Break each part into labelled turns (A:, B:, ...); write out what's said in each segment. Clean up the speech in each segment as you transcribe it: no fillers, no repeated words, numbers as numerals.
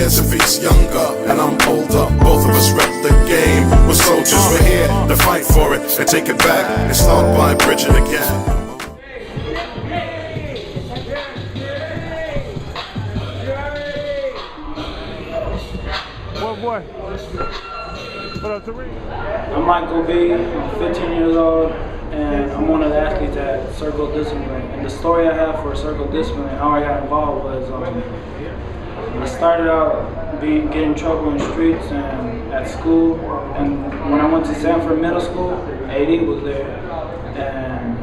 A: years if he's younger and I'm older. Both of us rep the game. We're soldiers, we're here to fight for it and take it back and start by bridging again.
B: Boy. What up, Tariq?
C: I'm Michael B. I'm 15 years old, and I'm one of the athletes at Circle Discipline. And the story I have for Circle Discipline and how I got involved was I started out getting in trouble in the streets and at school. And when I went to Sanford Middle School, AD was there, and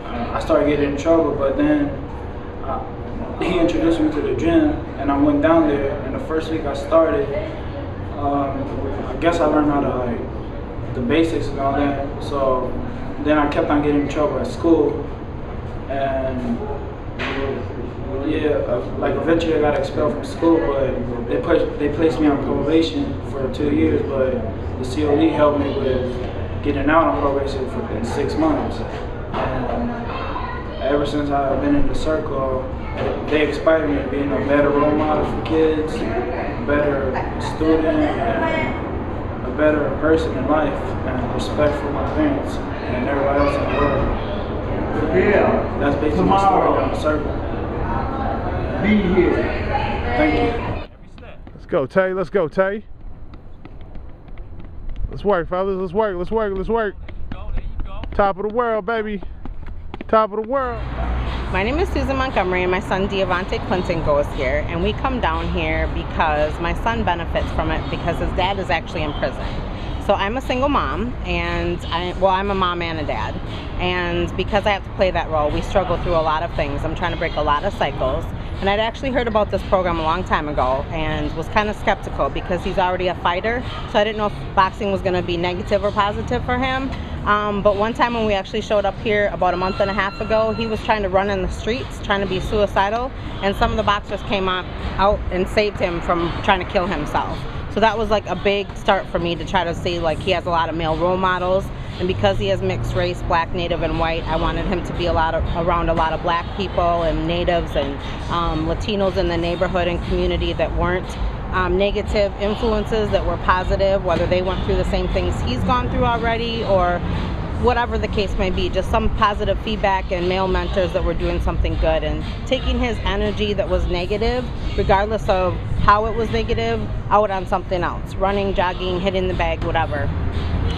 C: I started getting in trouble. But then he introduced me to the gym, and I went down there. And the first week I started, I guess I learned how to the basics and all that. So then I kept on getting in trouble at school, and like eventually I got expelled from school. But they placed me on probation for 2 years. But the COD helped me with getting out on probation in 6 months. And ever since I've been in the circle, they inspired me to being a better role model for kids, a better student, and a better person in life, and respect for my parents and everybody else in the world. That's basically my story on the circle. Be here. Thank you.
B: Let's go, Tay. Let's go, Tay. Let's work, fellas. Let's work. Let's work. Let's work. There you go. Top of the world, baby. Top of the world.
D: My name is Susan Montgomery, and my son Diavante Clinton goes here, and we come down here because my son benefits from it because his dad is actually in prison. So I'm a single mom, and I'm a mom and a dad, and because I have to play that role, we struggle through a lot of things. I'm trying to break a lot of cycles, and I'd actually heard about this program a long time ago and was kind of skeptical because he's already a fighter, so I didn't know if boxing was going to be negative or positive for him. But one time when we actually showed up here about a month and a half ago, he was trying to run in the streets, trying to be suicidal, and some of the boxers came out and saved him from trying to kill himself. So that was like a big start for me to try to see, like, he has a lot of male role models, and because he has mixed race, black, native, and white, I wanted him to be around a lot of black people and natives and Latinos in the neighborhood and community that weren't negative influences, that were positive, whether they went through the same things he's gone through already or whatever the case may be, just some positive feedback and male mentors that were doing something good and taking his energy that was negative, regardless of how it was negative, out on something else, running, jogging, hitting the bag, whatever.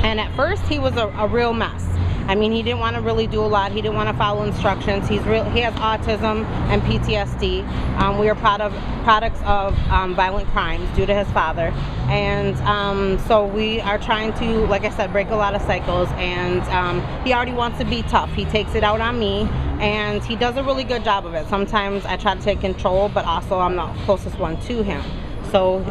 D: And at first he was a real mess. I mean, he didn't want to really do a lot. He didn't want to follow instructions. He has autism and PTSD. We are products of violent crimes due to his father. And so we are trying to, like I said, break a lot of cycles. And he already wants to be tough. He takes it out on me, and he does a really good job of it. Sometimes I try to take control, but also I'm the closest one to him. So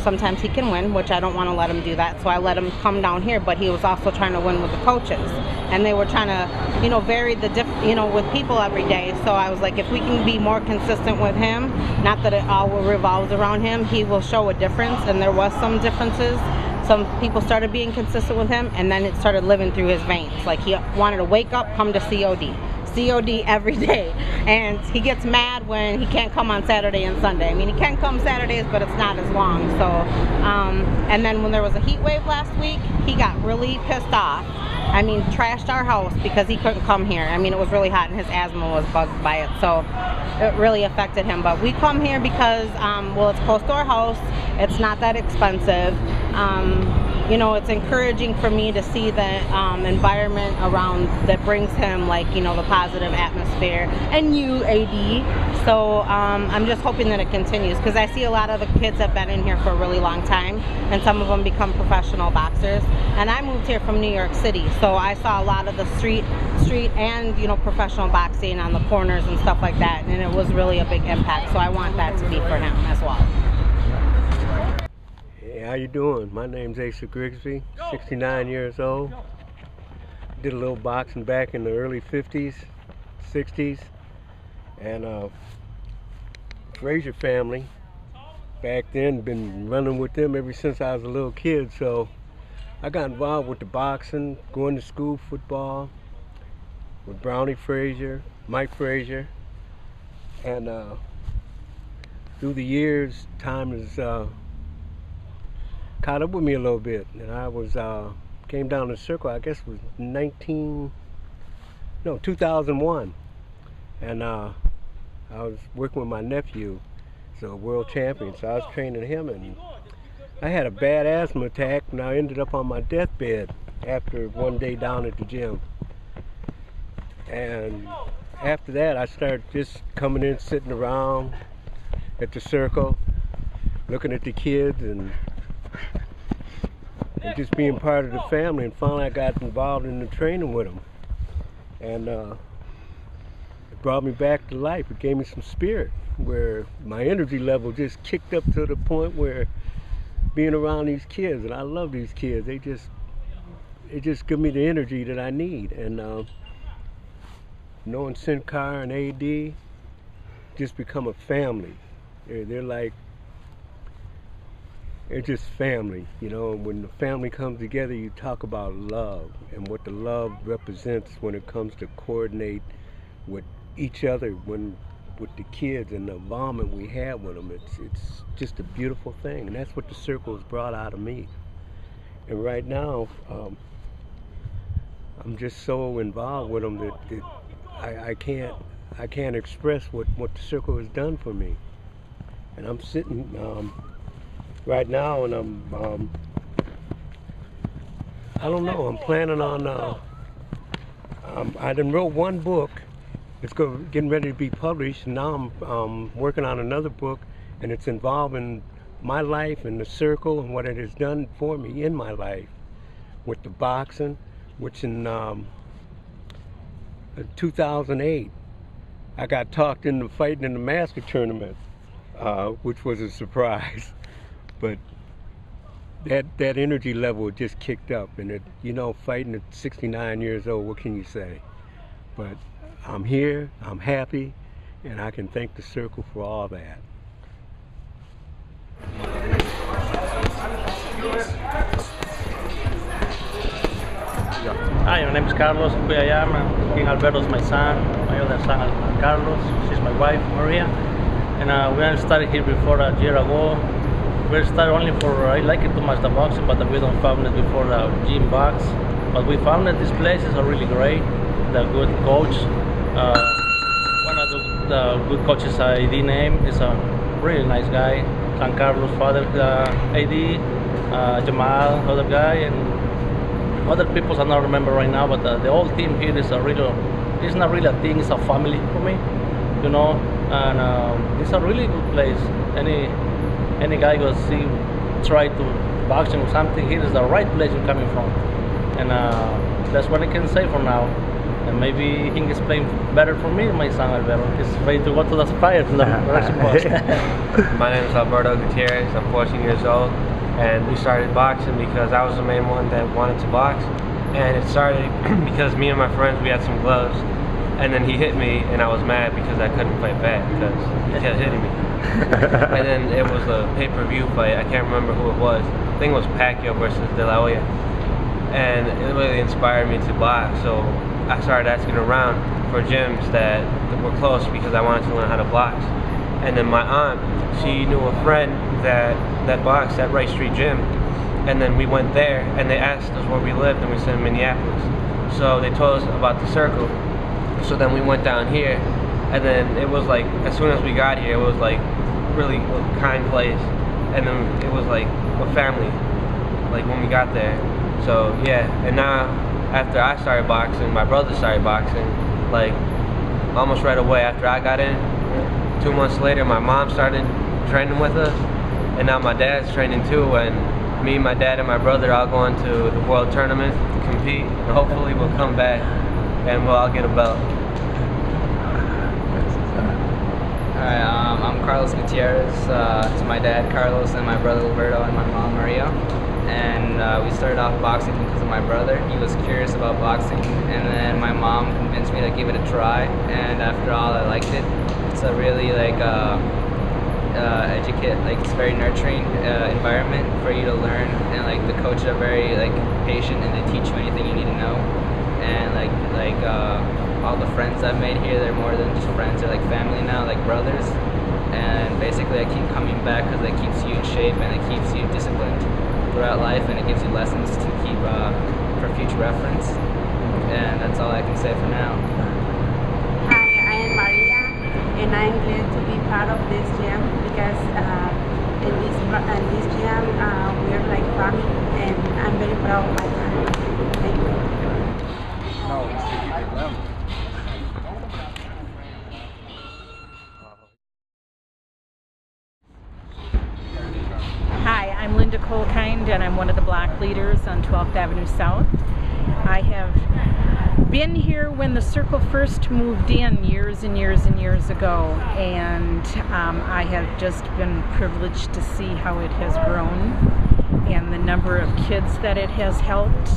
D: sometimes he can win, which I don't want to let him do that. So I let him come down here, but he was also trying to win with the coaches. And they were trying to, vary the with people every day. So I was like, if we can be more consistent with him, not that it all revolves around him, he will show a difference. And there was some differences. Some people started being consistent with him, and then it started living through his veins. Like, he wanted to wake up, come to COD every day, and he gets mad when he can't come on Saturday and Sunday. I mean, he can come Saturdays, but it's not as long. So and then when there was a heat wave last week, he got really pissed off. I mean, trashed our house because he couldn't come here. I mean, it was really hot and his asthma was bugged by it, so it really affected him. But we come here because well, it's close to our house, it's not that expensive. It's encouraging for me to see the environment around that brings him, like, the positive atmosphere, and you, AD. So I'm just hoping that it continues, because I see a lot of the kids have been in here for a really long time, and some of them become professional boxers. And I moved here from New York City, so I saw a lot of the street and professional boxing on the corners and stuff like that, and it was really a big impact. So I want that to be for him as well.
E: Hey, how you doing? My name's Asa Grigsby, 69 years old. Did a little boxing back in the early 50s, 60s, and Frazier family. Back then, been running with them ever since I was a little kid, so I got involved with the boxing, going to school football with Brownie Frazier, Mike Frazier, and through the years, time has caught up with me a little bit, and I was came down to the circle. I guess it was 2001, and I was working with my nephew, so a world champion. So I was training him, and I had a bad asthma attack, and I ended up on my deathbed after one day down at the gym. And after that, I started just coming in, sitting around at the circle, looking at the kids, and just being part of the family. And finally, I got involved in the training with them, and it brought me back to life. It gave me some spirit, where my energy level just kicked up to the point where being around these kids, and I love these kids. They just give me the energy that I need. And knowing Sinkar and AD just become a family. They're like, they're just family, you know. And when the family comes together, you talk about love and what the love represents when it comes to coordinate with each other, with the kids, and the involvement we have with them. It's just a beautiful thing, and that's what the circle has brought out of me. And right now, I'm just so involved with them that I can't express what the circle has done for me. And I'm sitting right now, and I don't know, I'm planning on, I done wrote one book. It's getting ready to be published, and now I'm working on another book, and it's involving my life and the circle and what it has done for me in my life with the boxing, which in 2008, I got talked into fighting in the master tournament, which was a surprise. But that energy level just kicked up, and you know, fighting at 69 years old, what can you say? But I'm here, I'm happy, and I can thank the circle for all that.
F: Hi, my name is Carlos. Who I am. King Alberto is my son. My other son is Carlos. She's my wife, Maria. And we started here before a year ago. We started only for, I like it too much, the boxing, but we don't found it before the gym box. But we found that these places are really great. The good coach. One of the good coaches, AD name, is a really nice guy. San Carlos' father, AD, Jamal, other guy, and other people I don't remember right now. But the whole team here is a real. It's not really a thing. It's a family for me, you know. And it's a really good place. Any guy goes try to boxing or something, here is the right place you're coming from. And that's what I can say for now. And maybe he can explain better for me, my son Alberto. He's ready to go to the fire in the production box.
G: My name is Alberto Gutierrez. I'm 14 years old, and we started boxing because I was the main one that wanted to box. And it started because me and my friends, we had some gloves, and then he hit me, and I was mad because I couldn't fight back because he kept hitting me. And then it was a pay-per-view fight. I can't remember who it was. I think it was Pacquiao versus De La Hoya. And it really inspired me to box. So I started asking around for gyms that were close because I wanted to learn how to box. And then my aunt, she knew a friend that boxed at Wright Street Gym. And then we went there, and they asked us where we lived, and we said in Minneapolis. So they told us about the circle. So then we went down here, and then it was like, as soon as we got here, it was like really a kind place. And then it was like a family, like when we got there. So yeah, and now after I started boxing, my brother started boxing, like almost right away after I got in. 2 months later, my mom started training with us, and now my dad's training too, and me, my dad, and my brother all going to the world tournament to compete, and hopefully we'll come back and we'll all get a belt.
H: Alright, I'm Carlos Gutierrez. It's my dad Carlos and my brother Alberto and my mom Maria. And we started off boxing because of my brother. He was curious about boxing, and then my mom convinced me to give it a try. And after all, I liked it. It's a really it's very nurturing environment for you to learn, and like the coaches are very patient, and they teach you anything you need to know. And all the friends I've made here, they're more than just friends, they're like family now, like brothers. And basically I keep coming back because it keeps you in shape and it keeps you disciplined throughout life, and it gives you lessons to keep for future reference. And that's all I can say for now.
I: Hi, I am Maria, and I'm glad to be part of this gym because in this gym we're like family, and I'm very proud of my family. Thank you.
J: Hi, I'm Linda Colkind, and I'm one of the block leaders on 12th Avenue South. I have been here when the circle first moved in years and years and years ago, and I have just been privileged to see how it has grown and the number of kids that it has helped.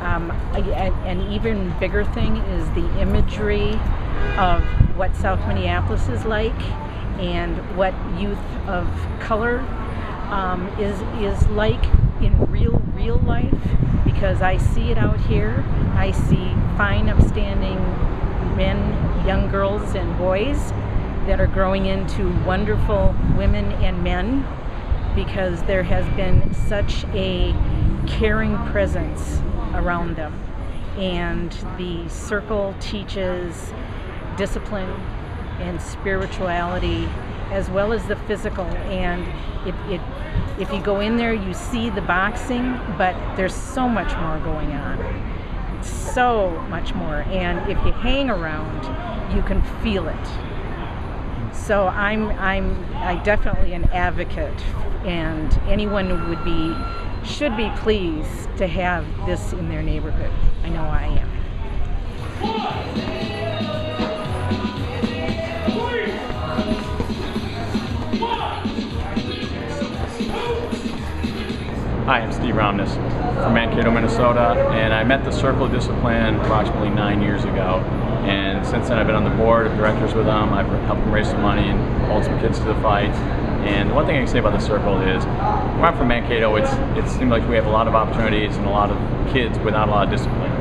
J: An even bigger thing is the imagery of what South Minneapolis is like and what youth of color is like in real life, because I see it out here. I see fine, upstanding men, young girls and boys that are growing into wonderful women and men, because there has been such a caring presence around them. And the circle teaches discipline and spirituality as well as the physical, and if you go in there you see the boxing, but there's so much more going on, so much more, and if you hang around you can feel it. So I'm definitely an advocate, and anyone who should be pleased to have this in their neighborhood. I know I am.
K: Hi, I'm Steve Romness from Mankato, Minnesota, and I met the Circle of Discipline approximately 9 years ago. And since then I've been on the board of directors with them. I've helped them raise some money and hold some kids to the fight. And one thing I can say about the Circle is, where I'm from Mankato, it seems like we have a lot of opportunities and a lot of kids without a lot of discipline.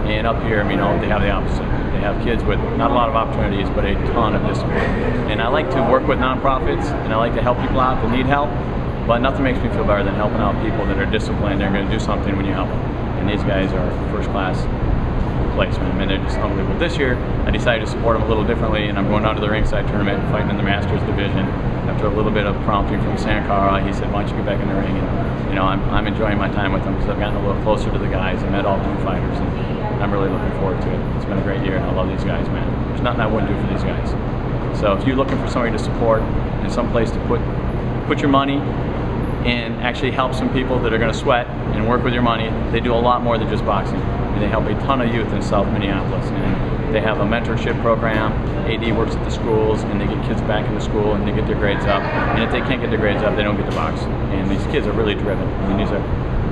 K: And up here, they have the opposite. They have kids with not a lot of opportunities, but a ton of discipline. And I like to work with nonprofits, and I like to help people out that need help. But nothing makes me feel better than helping out people that are disciplined. They're going to do something when you help them. And these guys are first-class placement. They're just unbelievable. This year, I decided to support them a little differently, and I'm going down to the ringside tournament and fighting in the Masters division. After a little bit of prompting from Santa Clara, he said, "Why don't you get back in the ring?" And I'm enjoying my time with them because I've gotten a little closer to the guys. I met all the fighters, and I'm really looking forward to it. It's been a great year, and I love these guys, man. There's nothing I wouldn't do for these guys. So if you're looking for somebody to support and some place to put your money and actually help some people that are going to sweat and work with your money, they do a lot more than just boxing. They help a ton of youth in South Minneapolis, and they have a mentorship program. AD works at the schools, and they get kids back into school and they get their grades up. And if they can't get their grades up, they don't get to box. And these kids are really driven. These are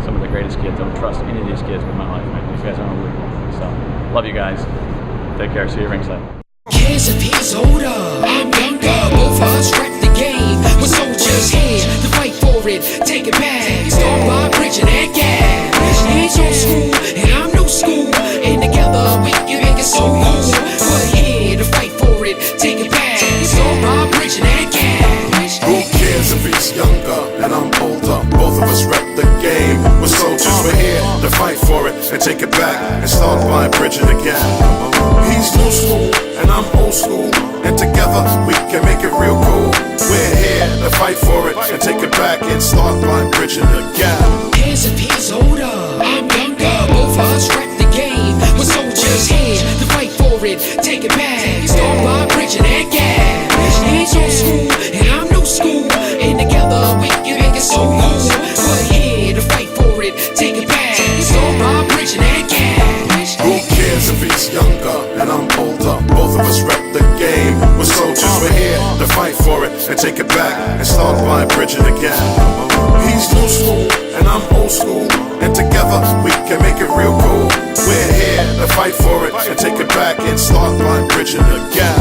K: some of the greatest kids. I don't trust any of these kids with my life, man. These guys are unbelievable. So, love you guys. Take care. See you ringside.
L: Cares if he's older, I'm younger. Both of us rep the game. We're soldiers here to fight for it. Take it back. Start by bridging that gap. He's old school and I'm new school, and together we can make it so cool. We're here to fight for it. Take it back. Start by bridging that gap.
A: Who cares if he's younger and I'm older? Both of us rep the game. We're soldiers, we're here to fight for it and take it back and start by bridging again. He's new school and I'm old school, and together we can make it real cool. We're here to fight for it and take it back and start by bridging again.
L: Cares if he's older, I'm younger. Both of us rep the game. We're soldiers here to fight for it. Take it back. Start by bridging that gap. He's old school and I'm new school, and together we can make it so cool. We're here to fight for it. Take it back. Start by bridging that gap.
A: Who cares if he's younger and I'm older? Both of us rep the game. We're soldiers, we're here to fight for it and take it back and start by bridging again. He's new school and I'm old school, and together we can make it real cool. We're here to fight for it and take it back and start by bridging again.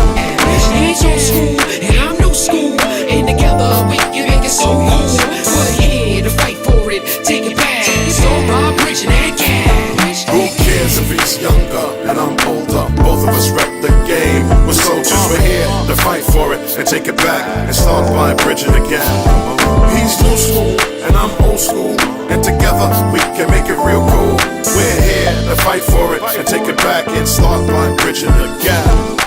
L: He's old school and I'm new school, and together we can make it so cool. We're here to fight for it. Take it back. Start by bridging that gap.
A: Who cares if he's younger and I'm older? Both of us rep the game. We're soldiers, we're here to fight for it and take it back and start by bridging the gap. He's new school and I'm old school, and together we can make it real cool. We're here to fight for it and take it back and start by bridging the gap.